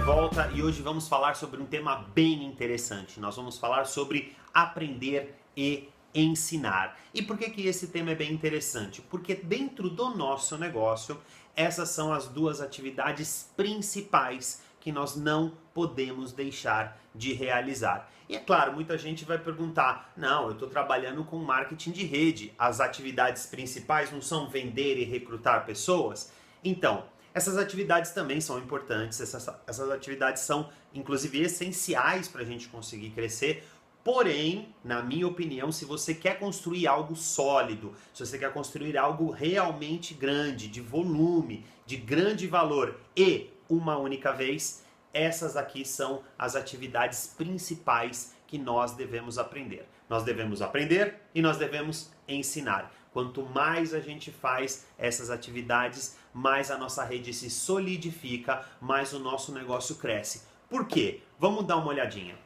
volta e hoje vamos falar sobre um tema bem interessante. Nós vamos falar sobre aprender e ensinar. E por que esse tema é bem interessante? Porque dentro do nosso negócio, essas são as duas atividades principais que nós não podemos deixar de realizar. E é claro, muita gente vai perguntar, não, eu estou trabalhando com marketing de rede, as atividades principais não são vender e recrutar pessoas? Então, essas atividades também são importantes, essas atividades são inclusive essenciais para a gente conseguir crescer. Porém, na minha opinião, se você quer construir algo sólido, se você quer construir algo realmente grande, de volume, de grande valor e uma única vez, essas aqui são as atividades principais que nós devemos aprender. Nós devemos aprender e nós devemos ensinar. Quanto mais a gente faz essas atividades, mais a nossa rede se solidifica, mais o nosso negócio cresce. Por quê? Vamos dar uma olhadinha.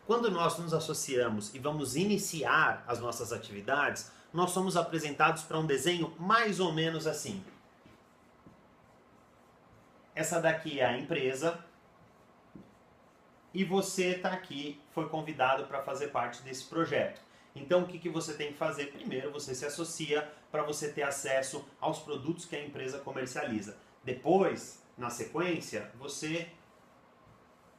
Quando nós nos associamos e vamos iniciar as nossas atividades, nós somos apresentados para um desenho mais ou menos assim. Essa daqui é a empresa e você está aqui, foi convidado para fazer parte desse projeto. Então o que você tem que fazer? Primeiro você se associa para você ter acesso aos produtos que a empresa comercializa. Depois, na sequência, você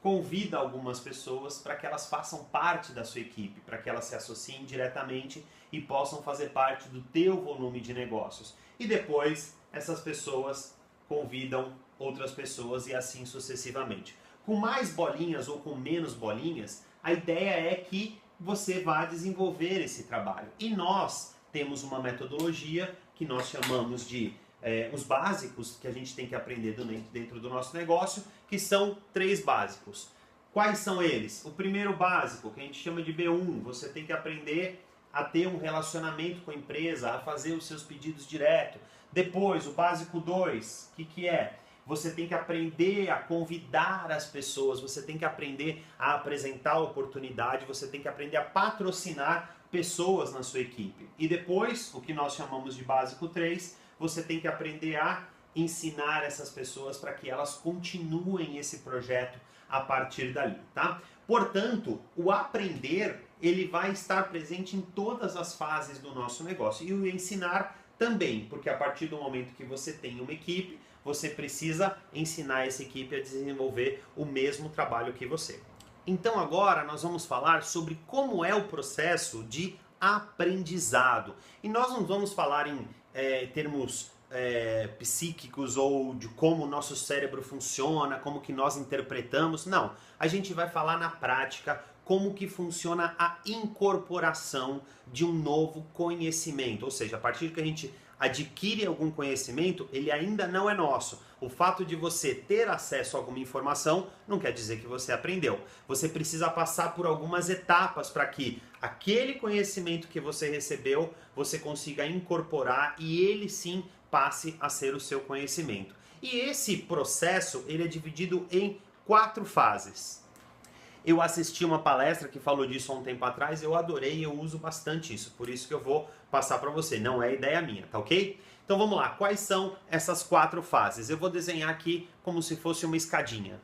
convida algumas pessoas para que elas façam parte da sua equipe, para que elas se associem diretamente e possam fazer parte do teu volume de negócios. E depois essas pessoas convidam outras pessoas e assim sucessivamente. Com mais bolinhas ou com menos bolinhas, a ideia é que você vá desenvolver esse trabalho. E nós temos uma metodologia que nós chamamos de os básicos que a gente tem que aprender dentro do nosso negócio, que são 3 básicos. Quais são eles? O primeiro básico, que a gente chama de B1, você tem que aprender a ter um relacionamento com a empresa, a fazer os seus pedidos direto. Depois, o básico 2, o que é? Você tem que aprender a convidar as pessoas, você tem que aprender a apresentar a oportunidade, você tem que aprender a patrocinar pessoas na sua equipe. E depois, o que nós chamamos de básico 3, você tem que aprender a ensinar essas pessoas para que elas continuem esse projeto a partir dali, tá? Portanto, o aprender, ele vai estar presente em todas as fases do nosso negócio. E o ensinar também, porque a partir do momento que você tem uma equipe, você precisa ensinar essa equipe a desenvolver o mesmo trabalho que você. Então agora nós vamos falar sobre como é o processo de aprendizado. E nós não vamos falar em termos psíquicos ou de como o nosso cérebro funciona, como que nós interpretamos. Não, a gente vai falar na prática como que funciona a incorporação de um novo conhecimento. Ou seja, a partir que a gente adquire algum conhecimento, ele ainda não é nosso. O fato de você ter acesso a alguma informação não quer dizer que você aprendeu. Você precisa passar por algumas etapas para que aquele conhecimento que você recebeu, você consiga incorporar e ele sim passe a ser o seu conhecimento. E esse processo, ele é dividido em 4 fases. Eu assisti uma palestra que falou disso há um tempo atrás, eu adorei e eu uso bastante isso, por isso que eu vou passar para você, não é ideia minha, tá ok? Então vamos lá, quais são essas 4 fases? Eu vou desenhar aqui como se fosse uma escadinha.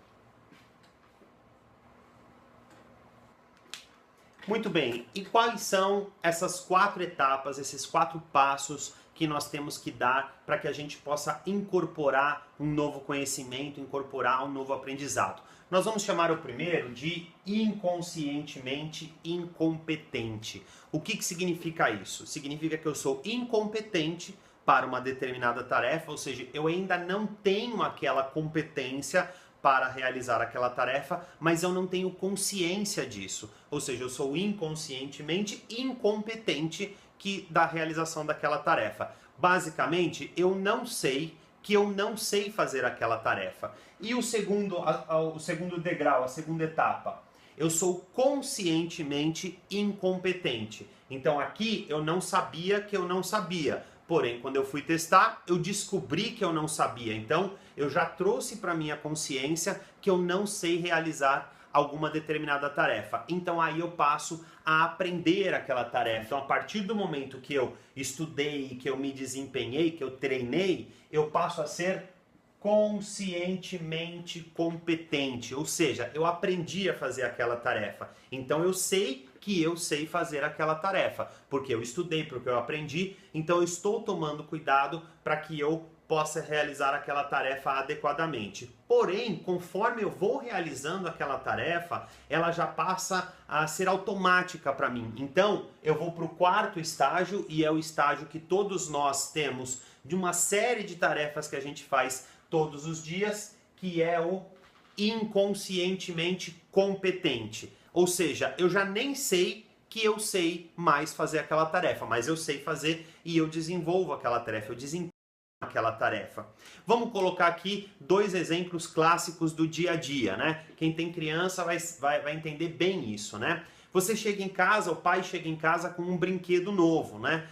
Muito bem, e quais são essas 4 etapas, esses 4 passos que nós temos que dar para que a gente possa incorporar um novo conhecimento, incorporar um novo aprendizado? Nós vamos chamar o primeiro de inconscientemente incompetente. O que significa isso? Significa que eu sou incompetente para uma determinada tarefa, ou seja, eu ainda não tenho aquela competência para realizar aquela tarefa, mas eu não tenho consciência disso. Ou seja, eu sou inconscientemente incompetente da realização daquela tarefa. Basicamente, eu não sei que eu não sei fazer aquela tarefa. E o segundo degrau, a segunda etapa, eu sou conscientemente incompetente. Então aqui eu não sabia que eu não sabia. Porém, quando eu fui testar, eu descobri que eu não sabia. Então, eu já trouxe para minha consciência que eu não sei realizar alguma determinada tarefa. Então aí eu passo a aprender aquela tarefa. Então a partir do momento que eu estudei, que eu me desempenhei, que eu treinei, eu passo a ser conscientemente competente, ou seja, eu aprendi a fazer aquela tarefa, então eu sei que eu sei fazer aquela tarefa, porque eu estudei, porque eu aprendi, então eu estou tomando cuidado para que eu possa realizar aquela tarefa adequadamente. Porém, conforme eu vou realizando aquela tarefa, ela já passa a ser automática para mim. Então, eu vou para o quarto estágio, e é o estágio que todos nós temos de uma série de tarefas que a gente faz todos os dias, que é o inconscientemente competente. Ou seja, eu já nem sei que eu sei mais fazer aquela tarefa, mas eu sei fazer e eu desenvolvo aquela tarefa, eu desempenho aquela tarefa. Vamos colocar aqui 2 exemplos clássicos do dia a dia, né? Quem tem criança vai entender bem isso, né? Você chega em casa, o pai chega em casa com um brinquedo novo, né?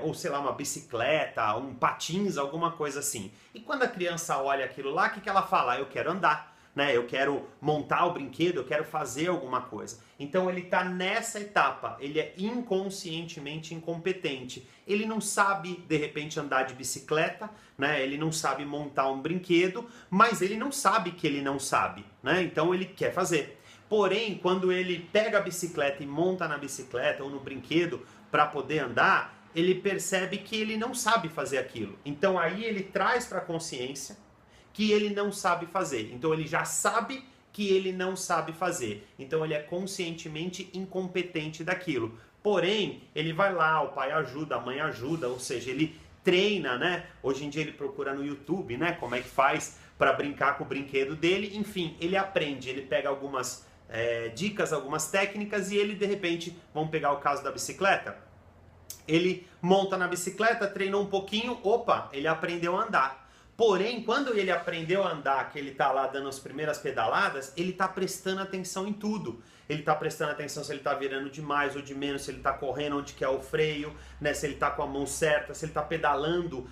Ou sei lá, uma bicicleta, um patins, alguma coisa assim. E quando a criança olha aquilo lá, o que ela fala? Eu quero andar, né? Eu quero montar o brinquedo, eu quero fazer alguma coisa. Então ele está nessa etapa, ele é inconscientemente incompetente. Ele não sabe, de repente, andar de bicicleta, né? Ele não sabe montar um brinquedo, mas ele não sabe que ele não sabe, né? Então ele quer fazer. Porém, quando ele pega a bicicleta e monta na bicicleta ou no brinquedo para poder andar, ele percebe que ele não sabe fazer aquilo. Então aí ele traz para a consciência que ele não sabe fazer. Então ele já sabe que ele não sabe fazer. Então ele é conscientemente incompetente daquilo. Porém, ele vai lá, o pai ajuda, a mãe ajuda, ou seja, ele treina, né? Hoje em dia ele procura no YouTube, né? Como é que faz para brincar com o brinquedo dele. Enfim, ele aprende, ele pega algumas dicas, algumas técnicas, e ele de repente, vamos pegar o caso da bicicleta, ele monta na bicicleta, treinou um pouquinho, opa, ele aprendeu a andar. Porém, quando ele aprendeu a andar, que ele está lá dando as primeiras pedaladas, ele está prestando atenção em tudo. Ele está prestando atenção se ele está virando de mais ou de menos, se ele está correndo onde que é o freio, né? Se ele está com a mão certa, se ele está pedalando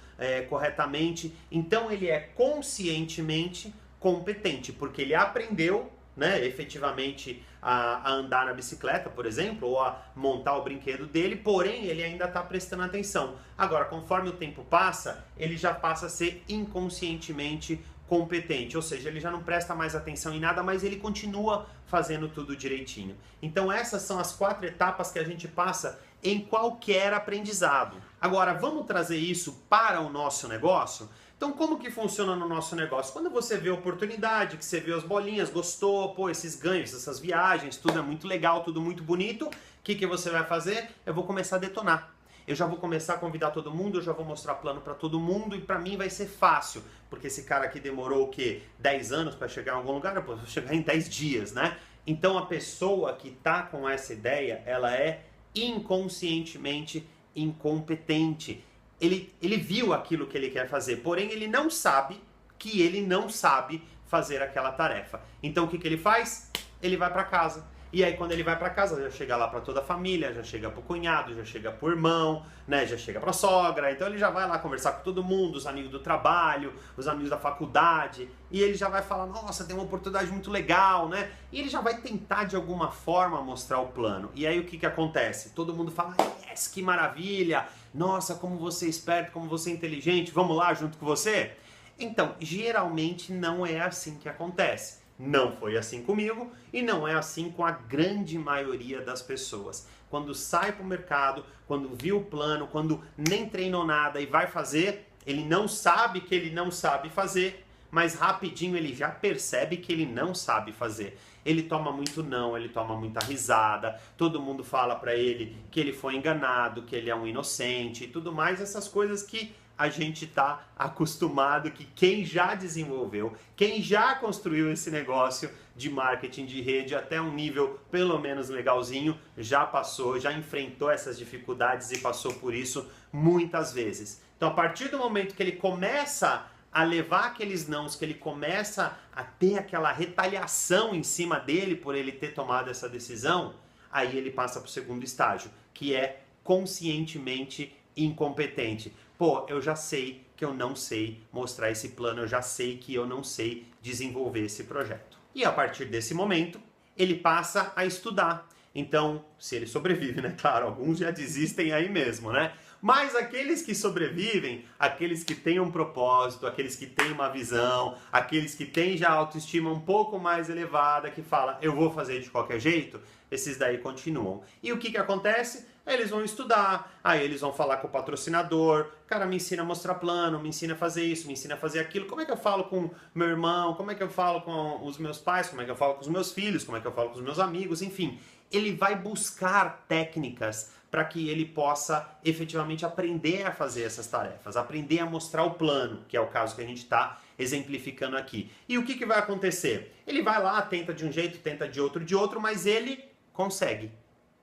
corretamente. Então ele é conscientemente competente, porque ele aprendeu, né, efetivamente a andar na bicicleta, por exemplo, ou a montar o brinquedo dele, porém ele ainda está prestando atenção. Agora, conforme o tempo passa, ele já passa a ser inconscientemente competente, ou seja, ele já não presta mais atenção em nada, mas ele continua fazendo tudo direitinho. Então essas são as 4 etapas que a gente passa em qualquer aprendizado. Agora, vamos trazer isso para o nosso negócio? Então, como que funciona no nosso negócio? Quando você vê a oportunidade, que você vê as bolinhas, gostou, pô, esses ganhos, essas viagens, tudo é muito legal, tudo muito bonito, o que você vai fazer? Eu vou começar a detonar. Eu já vou começar a convidar todo mundo, eu já vou mostrar plano para todo mundo, e para mim vai ser fácil, porque esse cara aqui demorou o quê? 10 anos para chegar em algum lugar? Eu vou chegar em 10 dias, né? Então a pessoa que está com essa ideia, ela é inconscientemente incompetente. Ele viu aquilo que ele quer fazer, porém ele não sabe que ele não sabe fazer aquela tarefa. Então o que ele faz? Ele vai para casa. E aí quando ele vai para casa, já chega lá para toda a família, já chega pro cunhado, já chega pro irmão, né, já chega pra sogra. Então ele já vai lá conversar com todo mundo, os amigos do trabalho, os amigos da faculdade, e ele já vai falar: nossa, tem uma oportunidade muito legal, né? E ele já vai tentar de alguma forma mostrar o plano. E aí o que acontece? Todo mundo fala: yes, que maravilha! Nossa, como você é esperto, como você é inteligente, vamos lá junto com você? Então, geralmente não é assim que acontece. Não foi assim comigo e não é assim com a grande maioria das pessoas. Quando sai para o mercado, quando viu o plano, quando nem treinou nada e vai fazer, ele não sabe que ele não sabe fazer, mas rapidinho ele já percebe que ele não sabe fazer. Ele toma muito não, ele toma muita risada, todo mundo fala para ele que ele foi enganado, que ele é um inocente e tudo mais, essas coisas que a gente está acostumado, que quem já desenvolveu, quem já construiu esse negócio de marketing de rede até um nível pelo menos legalzinho, já passou, já enfrentou essas dificuldades e passou por isso muitas vezes. Então, a partir do momento que ele começa a levar aqueles nãos, que ele começa a ter aquela retaliação em cima dele por ele ter tomado essa decisão, aí ele passa para o segundo estágio, que é conscientemente incompetente. Pô, eu já sei que eu não sei mostrar esse plano, eu já sei que eu não sei desenvolver esse projeto. E a partir desse momento, ele passa a estudar. Então, se ele sobrevive, né? Claro, alguns já desistem aí mesmo, né? Mas aqueles que sobrevivem, aqueles que têm um propósito, aqueles que têm uma visão, aqueles que têm já autoestima um pouco mais elevada, que fala, eu vou fazer de qualquer jeito, esses daí continuam. E o que que acontece? Eles vão estudar, aí eles vão falar com o patrocinador, cara, me ensina a mostrar plano, me ensina a fazer isso, me ensina a fazer aquilo, como é que eu falo com meu irmão, como é que eu falo com os meus pais, como é que eu falo com os meus filhos, como é que eu falo com os meus amigos, enfim. Ele vai buscar técnicas para que ele possa efetivamente aprender a fazer essas tarefas, aprender a mostrar o plano, que é o caso que a gente está exemplificando aqui. E o que vai acontecer? Ele vai lá, tenta de um jeito, tenta de outro, mas ele consegue.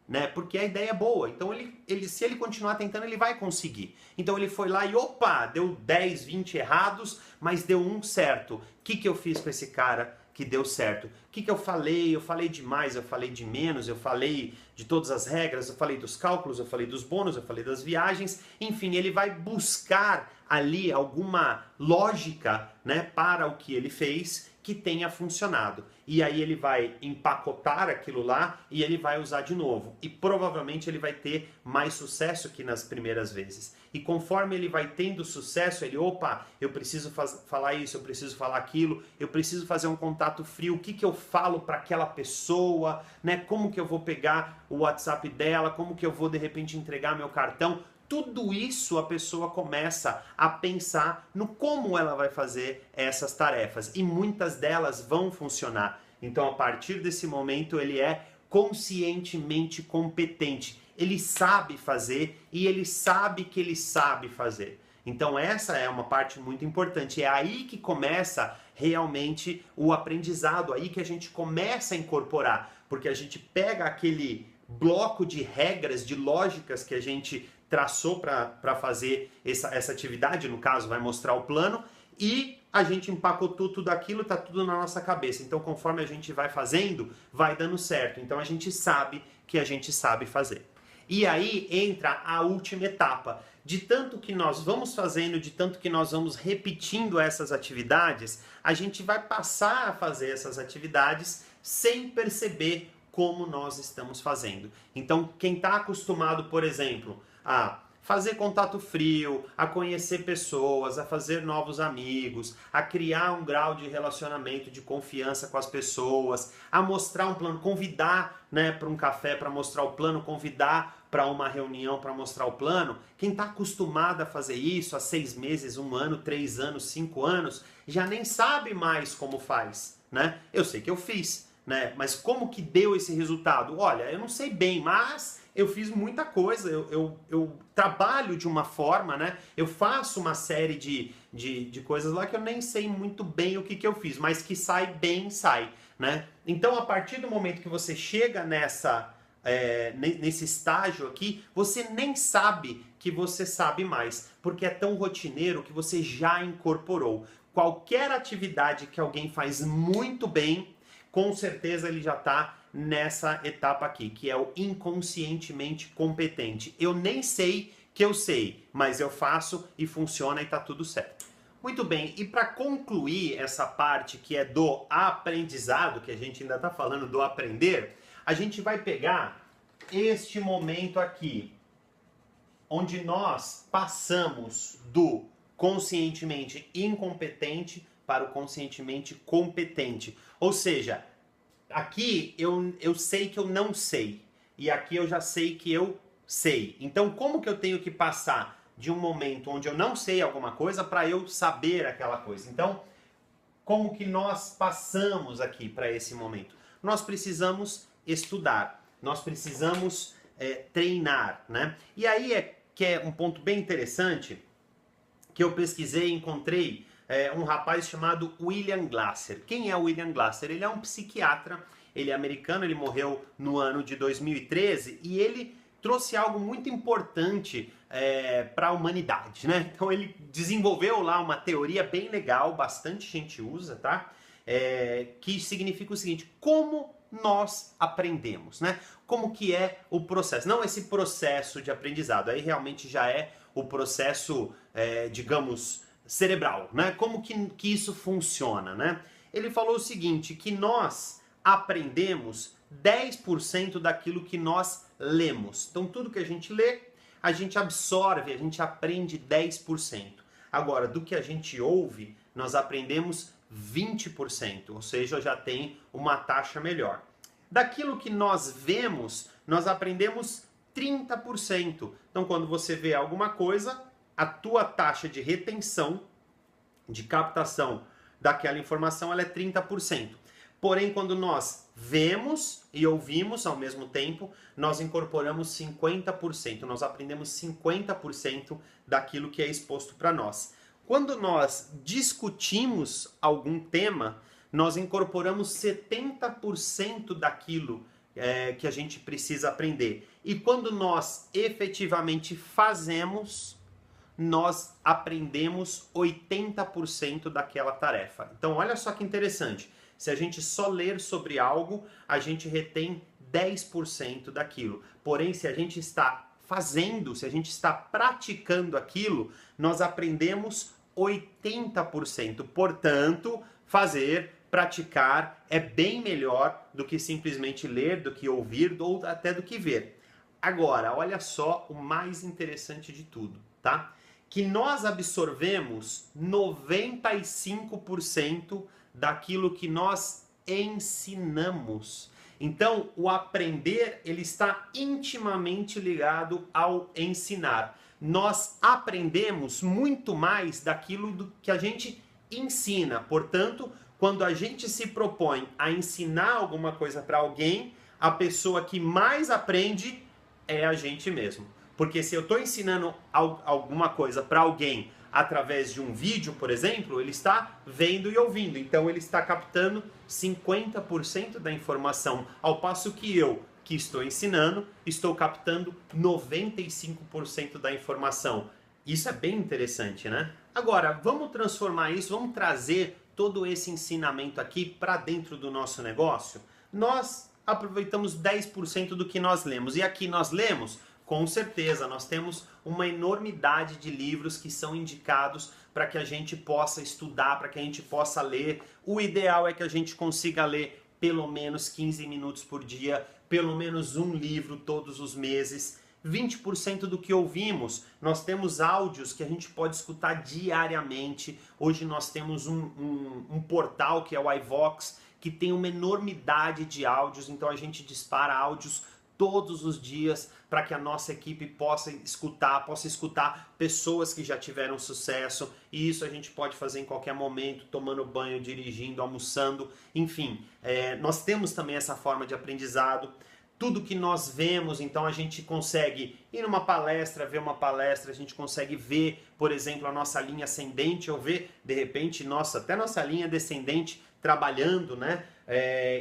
Né? Porque a ideia é boa. Então, se ele continuar tentando, ele vai conseguir. Então, ele foi lá e, opa, deu 10, 20 errados, mas deu um certo. O que eu fiz com esse cara que deu certo? O que eu falei? Eu falei demais, eu falei de menos, eu falei de todas as regras, eu falei dos cálculos, eu falei dos bônus, eu falei das viagens. Enfim, ele vai buscar ali alguma lógica, né, para o que ele fez que tenha funcionado. E aí ele vai empacotar aquilo lá e ele vai usar de novo. E provavelmente ele vai ter mais sucesso que nas primeiras vezes. E conforme ele vai tendo sucesso, ele, opa, eu preciso falar isso, eu preciso falar aquilo, eu preciso fazer um contato frio, o que eu falo para aquela pessoa, né? Como que eu vou pegar o WhatsApp dela, como que eu vou de repente entregar meu cartão. Tudo isso a pessoa começa a pensar no como ela vai fazer essas tarefas e muitas delas vão funcionar. Então, a partir desse momento, ele é conscientemente competente. Ele sabe fazer e ele sabe que ele sabe fazer. Então, essa é uma parte muito importante. É aí que começa realmente o aprendizado, aí que a gente começa a incorporar, porque a gente pega aquele bloco de regras, de lógicas que a gente traçou para fazer essa atividade, no caso vai mostrar o plano, e a gente empacotou tudo aquilo, tá tudo na nossa cabeça. Então conforme a gente vai fazendo, vai dando certo. Então a gente sabe que a gente sabe fazer. E aí entra a última etapa. De tanto que nós vamos fazendo, de tanto que nós vamos repetindo essas atividades, a gente vai passar a fazer essas atividades sem perceber como nós estamos fazendo. Então quem está acostumado, por exemplo, a fazer contato frio, a conhecer pessoas, a fazer novos amigos, a criar um grau de relacionamento, de confiança com as pessoas, a mostrar um plano, convidar, né, para um café para mostrar o plano, convidar para uma reunião para mostrar o plano. Quem está acostumado a fazer isso há 6 meses, 1 ano, 3 anos, 5 anos, já nem sabe mais como faz, né? Eu sei que eu fiz, né? Mas como que deu esse resultado? Olha, eu não sei bem, mas eu fiz muita coisa, eu trabalho de uma forma, né? Eu faço uma série de coisas lá que eu nem sei muito bem o que eu fiz, mas que sai bem, sai, né? Então, a partir do momento que você chega nesse estágio aqui, você nem sabe que você sabe mais, porque é tão rotineiro que você já incorporou. Qualquer atividade que alguém faz muito bem, com certeza ele já está nessa etapa aqui, que é o inconscientemente competente. Eu nem sei que eu sei, mas eu faço e funciona e está tudo certo. Muito bem, e para concluir essa parte que é do aprendizado, que a gente ainda está falando do aprender, a gente vai pegar este momento aqui, onde nós passamos do conscientemente incompetente para o conscientemente competente. Ou seja, aqui eu sei que eu não sei, e aqui eu já sei que eu sei. Então, como que eu tenho que passar de um momento onde eu não sei alguma coisa para eu saber aquela coisa? Então, como que nós passamos aqui para esse momento? Nós precisamos estudar, nós precisamos treinar, né? E aí que é um ponto bem interessante, que eu pesquisei e encontrei um rapaz chamado William Glasser. Quem é o William Glasser? Ele é um psiquiatra, ele é americano, ele morreu no ano de 2013 e ele trouxe algo muito importante para a humanidade, né? Então ele desenvolveu lá uma teoria bem legal, bastante gente usa, tá? Que significa o seguinte: como nós aprendemos, né? Como que é o processo? Não esse processo de aprendizado, aí realmente já é o processo, digamos, cerebral, né? Como que isso funciona, né? Ele falou o seguinte, que nós aprendemos 10% daquilo que nós lemos. Então, tudo que a gente lê, a gente absorve, a gente aprende 10%. Agora, do que a gente ouve, nós aprendemos 20%, ou seja, já tem uma taxa melhor. Daquilo que nós vemos, nós aprendemos 30%. Então, quando você vê alguma coisa, a tua taxa de retenção, de captação daquela informação, ela é 30%. Porém, quando nós vemos e ouvimos ao mesmo tempo, nós incorporamos 50%. Nós aprendemos 50% daquilo que é exposto para nós. Quando nós discutimos algum tema, nós incorporamos 70% daquilo que a gente precisa aprender. E quando nós efetivamente fazemos, nós aprendemos 80% daquela tarefa. Então, olha só que interessante. Se a gente só ler sobre algo, a gente retém 10% daquilo. Porém, se a gente está fazendo, se a gente está praticando aquilo, nós aprendemos 80%. Portanto, fazer, praticar é bem melhor do que simplesmente ler, do que ouvir ou até do que ver. Agora, olha só o mais interessante de tudo, tá? Que nós absorvemos 95% daquilo que nós ensinamos. Então, o aprender, ele está intimamente ligado ao ensinar. Nós aprendemos muito mais daquilo do que a gente ensina. Portanto, quando a gente se propõe a ensinar alguma coisa para alguém, a pessoa que mais aprende é a gente mesmo. Porque se eu estou ensinando alguma coisa para alguém através de um vídeo, por exemplo, ele está vendo e ouvindo. Então ele está captando 50% da informação, ao passo que eu, que estou ensinando, estou captando 95% da informação. Isso é bem interessante, né? Agora, vamos transformar isso, vamos trazer todo esse ensinamento aqui para dentro do nosso negócio? Nós aproveitamos 10% do que nós lemos. E aqui nós lemos, com certeza, nós temos uma enormidade de livros que são indicados para que a gente possa estudar, para que a gente possa ler. O ideal é que a gente consiga ler pelo menos 15 minutos por dia, pelo menos um livro todos os meses. 20% do que ouvimos, nós temos áudios que a gente pode escutar diariamente. Hoje nós temos um portal que é o iVox, que tem uma enormidade de áudios, então a gente dispara áudios todos os dias para que a nossa equipe possa escutar pessoas que já tiveram sucesso, e isso a gente pode fazer em qualquer momento, tomando banho, dirigindo, almoçando, enfim. Nós temos também essa forma de aprendizado. Tudo que nós vemos, então a gente consegue ir numa palestra, ver uma palestra, a gente consegue ver, por exemplo, a nossa linha ascendente, ou ver, de repente, até nossa linha descendente trabalhando, né?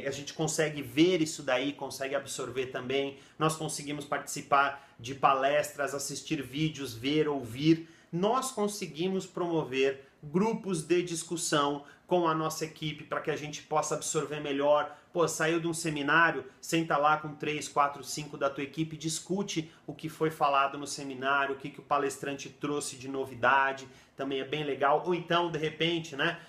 A gente consegue ver isso daí, consegue absorver também. Nós conseguimos participar de palestras, assistir vídeos, ver, ouvir. Nós conseguimos promover grupos de discussão com a nossa equipe para que a gente possa absorver melhor. Pô, saiu de um seminário, senta lá com 3, 4, 5 da tua equipe, discute o que foi falado no seminário, o que o palestrante trouxe de novidade, também é bem legal. Ou então, de repente, né,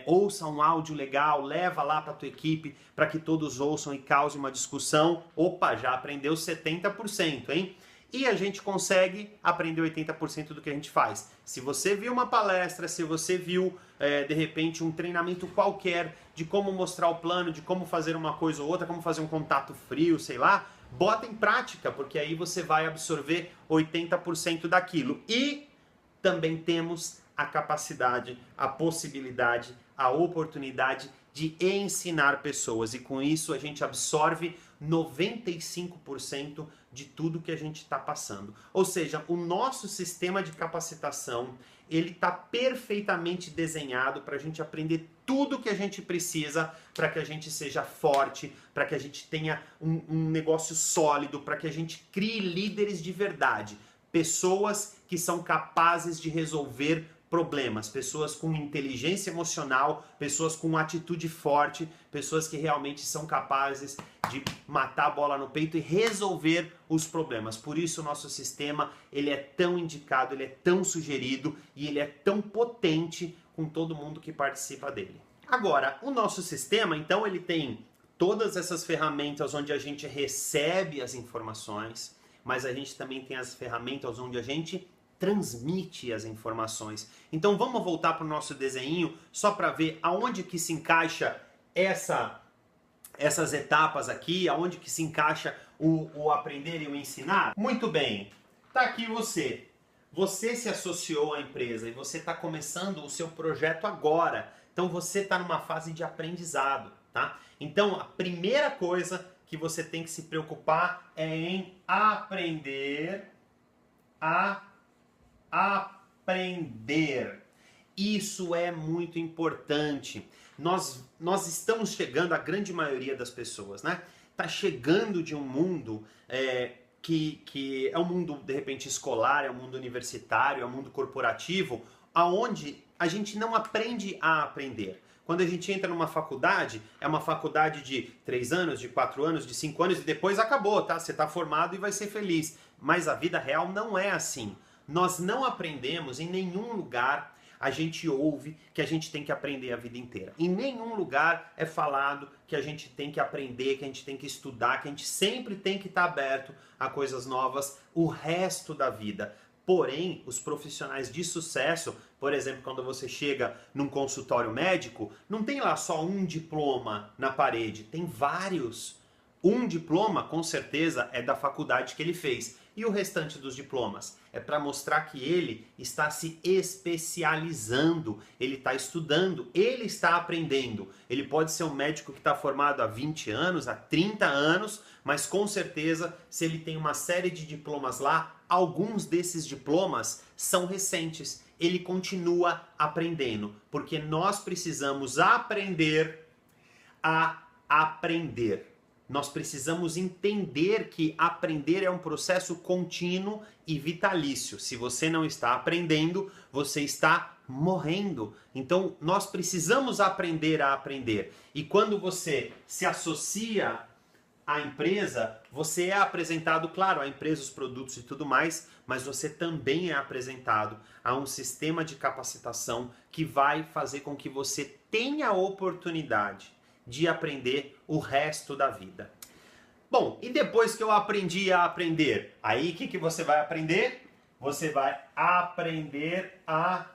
ouça um áudio legal, leva lá para a tua equipe para que todos ouçam e cause uma discussão. Opa, já aprendeu 70%, hein? E a gente consegue aprender 80% do que a gente faz. Se você viu uma palestra, se você viu, de repente, um treinamento qualquer de como mostrar o plano, de como fazer uma coisa ou outra, como fazer um contato frio, sei lá, bota em prática, porque aí você vai absorver 80% daquilo. E também temos a capacidade, a possibilidade, a oportunidade de ensinar pessoas. E com isso a gente absorve 95% de tudo que a gente está passando. Ou seja, o nosso sistema de capacitação, ele está perfeitamente desenhado para a gente aprender tudo que a gente precisa para que a gente seja forte, para que a gente tenha um negócio sólido, para que a gente crie líderes de verdade. Pessoas que são capazes de resolver problemas, pessoas com inteligência emocional, pessoas com atitude forte, pessoas que realmente são capazes de matar a bola no peito e resolver os problemas. Por isso o nosso sistema, ele é tão indicado, ele é tão sugerido e ele é tão potente com todo mundo que participa dele. Agora, o nosso sistema, então, ele tem todas essas ferramentas onde a gente recebe as informações, mas a gente também tem as ferramentas onde a gente transmite as informações. Então vamos voltar para o nosso desenho só para ver aonde que se encaixa essas etapas aqui, aonde que se encaixa o aprender e o ensinar. Muito bem, tá aqui você. Você se associou à empresa e você está começando o seu projeto agora. Então você está numa fase de aprendizado, tá? Então a primeira coisa que você tem que se preocupar é em aprender a aprender. Isso é muito importante. Nós estamos chegando, a grande maioria das pessoas, né? Está chegando de um mundo que é um mundo, de repente, escolar, é um mundo universitário, é um mundo corporativo, aonde a gente não aprende a aprender. Quando a gente entra numa faculdade, é uma faculdade de 3 anos, de 4 anos, de 5 anos e depois acabou, tá? Você está formado e vai ser feliz. Mas a vida real não é assim. Nós não aprendemos em nenhum lugar. A gente ouve que a gente tem que aprender a vida inteira. Em nenhum lugar é falado que a gente tem que aprender, que a gente tem que estudar, que a gente sempre tem que estar aberto a coisas novas o resto da vida. Porém, os profissionais de sucesso, por exemplo, quando você chega num consultório médico, não tem lá só um diploma na parede, tem vários. Um diploma, com certeza, é da faculdade que ele fez. E o restante dos diplomas? É para mostrar que ele está se especializando, ele está estudando, ele está aprendendo. Ele pode ser um médico que está formado há 20 anos, há 30 anos, mas com certeza, se ele tem uma série de diplomas lá, alguns desses diplomas são recentes. Ele continua aprendendo, porque nós precisamos aprender a aprender. Nós precisamos entender que aprender é um processo contínuo e vitalício. Se você não está aprendendo, você está morrendo. Então, nós precisamos aprender a aprender. E quando você se associa à empresa, você é apresentado, claro, à empresa, os produtos e tudo mais, mas você também é apresentado a um sistema de capacitação que vai fazer com que você tenha a oportunidade de aprender o resto da vida. Bom, e depois que eu aprendi a aprender, aí o que você vai aprender? Você vai aprender a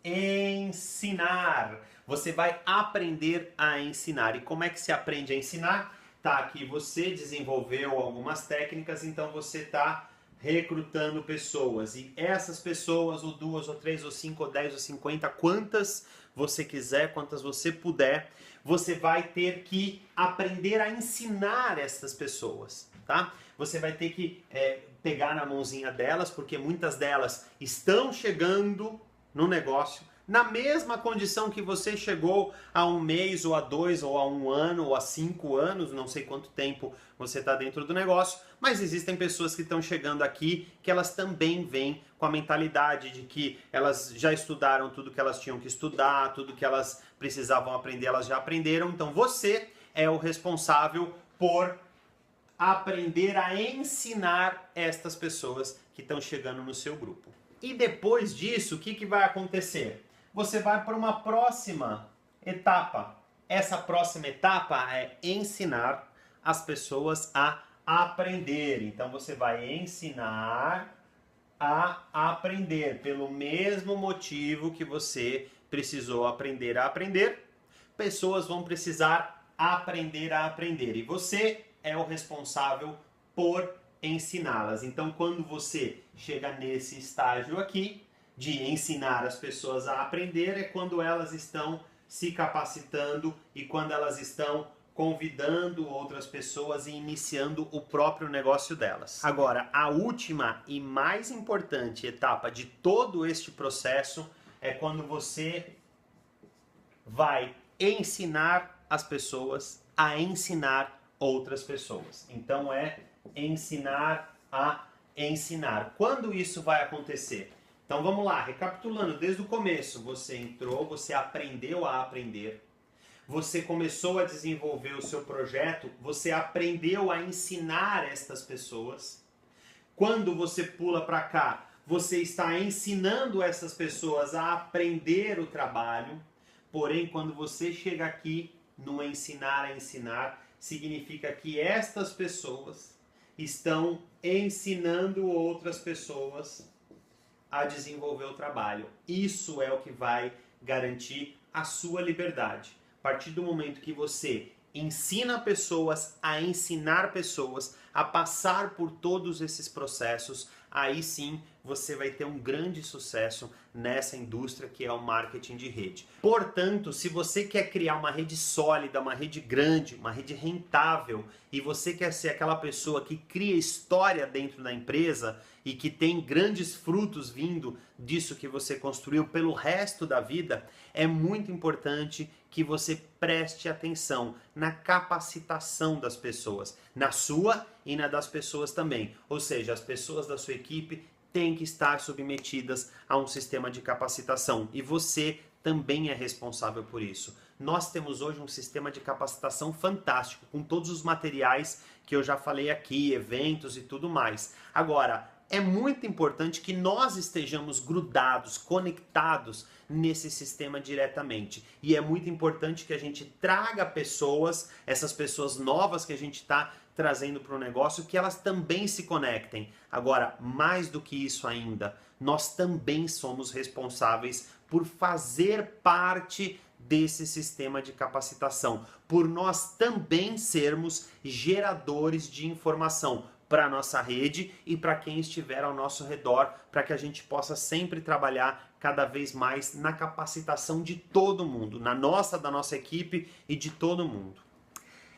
ensinar. Você vai aprender a ensinar. E como é que se aprende a ensinar? Tá aqui, você desenvolveu algumas técnicas, então você está recrutando pessoas. E essas pessoas, ou 2, ou 3, ou 5, ou 10, ou 50, quantas você quiser, quantas você puder, você vai ter que aprender a ensinar essas pessoas, tá? Você vai ter que pegar na mãozinha delas, porque muitas delas estão chegando no negócio na mesma condição que você chegou há 1 mês, ou há 2, ou há 1 ano, ou há 5 anos, não sei quanto tempo você está dentro do negócio, mas existem pessoas que estão chegando aqui que elas também vêm com a mentalidade de que elas já estudaram tudo que elas tinham que estudar, tudo que elas precisavam aprender, elas já aprenderam, então você é o responsável por aprender a ensinar estas pessoas que estão chegando no seu grupo. E depois disso, o que vai acontecer? Você vai para uma próxima etapa. Essa próxima etapa é ensinar as pessoas a aprender. Então você vai ensinar a aprender pelo mesmo motivo que você precisou aprender a aprender. Pessoas vão precisar aprender a aprender e você é o responsável por ensiná-las. Então, quando você chega nesse estágio aqui de ensinar as pessoas a aprender, é quando elas estão se capacitando e quando elas estão convidando outras pessoas e iniciando o próprio negócio delas. Agora, a última e mais importante etapa de todo este processo é quando você vai ensinar as pessoas a ensinar outras pessoas. Então é ensinar a ensinar. Quando isso vai acontecer? Então vamos lá, recapitulando desde o começo. Você entrou, você aprendeu a aprender, você começou a desenvolver o seu projeto, você aprendeu a ensinar estas pessoas. Quando você pula para cá, você está ensinando essas pessoas a aprender o trabalho. Porém, quando você chega aqui no ensinar a ensinar, significa que estas pessoas estão ensinando outras pessoas a desenvolver o trabalho. Isso é o que vai garantir a sua liberdade. A partir do momento que você ensina pessoas a ensinar pessoas a passar por todos esses processos, aí sim você vai ter um grande sucesso nessa indústria que é o marketing de rede. Portanto, se você quer criar uma rede sólida, uma rede grande, uma rede rentável, e você quer ser aquela pessoa que cria história dentro da empresa e que tem grandes frutos vindo disso que você construiu pelo resto da vida, é muito importante que você preste atenção na capacitação das pessoas, na sua e na das pessoas também. Ou seja, as pessoas da sua equipe têm que estar submetidas a um sistema de capacitação e você também é responsável por isso. Nós temos hoje um sistema de capacitação fantástico, com todos os materiais que eu já falei aqui, eventos e tudo mais. Agora, é muito importante que nós estejamos grudados, conectados nesse sistema diretamente. E é muito importante que a gente traga pessoas, essas pessoas novas que a gente está trazendo para o negócio, que elas também se conectem. Agora, mais do que isso ainda, nós também somos responsáveis por fazer parte desse sistema de capacitação, por nós também sermos geradores de informação para a nossa rede e para quem estiver ao nosso redor, para que a gente possa sempre trabalhar cada vez mais na capacitação de todo mundo, da nossa equipe e de todo mundo.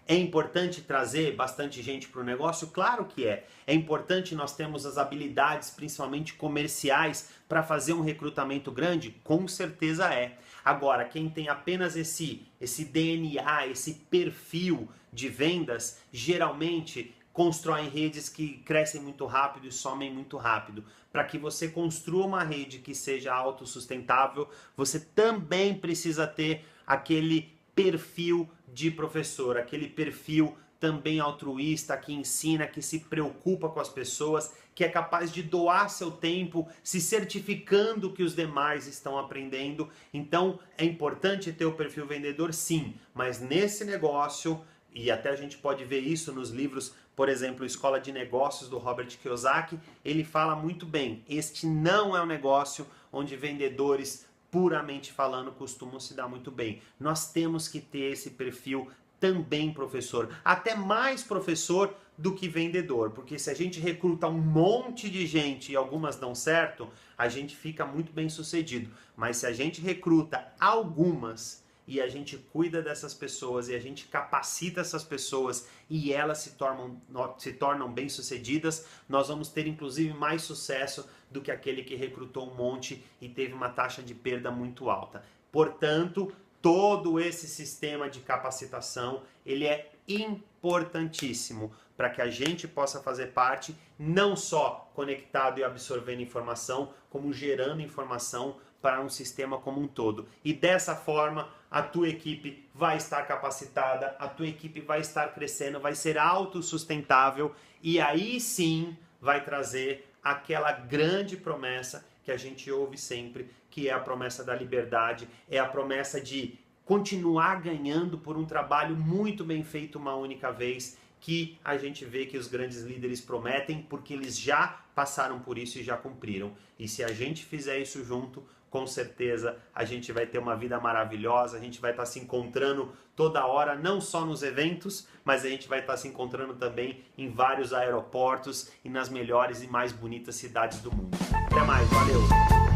É importante trazer bastante gente para o negócio? Claro que é. É importante nós termos as habilidades, principalmente comerciais, para fazer um recrutamento grande? Com certeza é. Agora, quem tem apenas esse DNA, esse perfil de vendas, geralmente constroem redes que crescem muito rápido e somem muito rápido. Para que você construa uma rede que seja autossustentável, você também precisa ter aquele perfil de professor, aquele perfil também altruísta, que ensina, que se preocupa com as pessoas, que é capaz de doar seu tempo, se certificando que os demais estão aprendendo. Então, é importante ter o perfil vendedor, sim, mas nesse negócio, e até a gente pode ver isso nos livros, por exemplo, Escola de Negócios do Robert Kiyosaki, ele fala muito bem, este não é um negócio onde vendedores, puramente falando, costumam se dar muito bem. Nós temos que ter esse perfil também professor, até mais professor do que vendedor, porque se a gente recruta um monte de gente e algumas dão certo, a gente fica muito bem sucedido. Mas se a gente recruta algumas e a gente cuida dessas pessoas e a gente capacita essas pessoas e elas se tornam bem-sucedidas, nós vamos ter inclusive mais sucesso do que aquele que recrutou um monte e teve uma taxa de perda muito alta. Portanto, todo esse sistema de capacitação, ele é importantíssimo para que a gente possa fazer parte, não só conectado e absorvendo informação, como gerando informação para um sistema como um todo. E dessa forma, a tua equipe vai estar capacitada, a tua equipe vai estar crescendo, vai ser autossustentável e aí sim vai trazer aquela grande promessa que a gente ouve sempre, que é a promessa da liberdade, é a promessa de continuar ganhando por um trabalho muito bem feito uma única vez, que a gente vê que os grandes líderes prometem, porque eles já passaram por isso e já cumpriram. E se a gente fizer isso junto, com certeza a gente vai ter uma vida maravilhosa, a gente vai estar se encontrando toda hora, não só nos eventos, mas a gente vai estar se encontrando também em vários aeroportos e nas melhores e mais bonitas cidades do mundo. Até mais, valeu!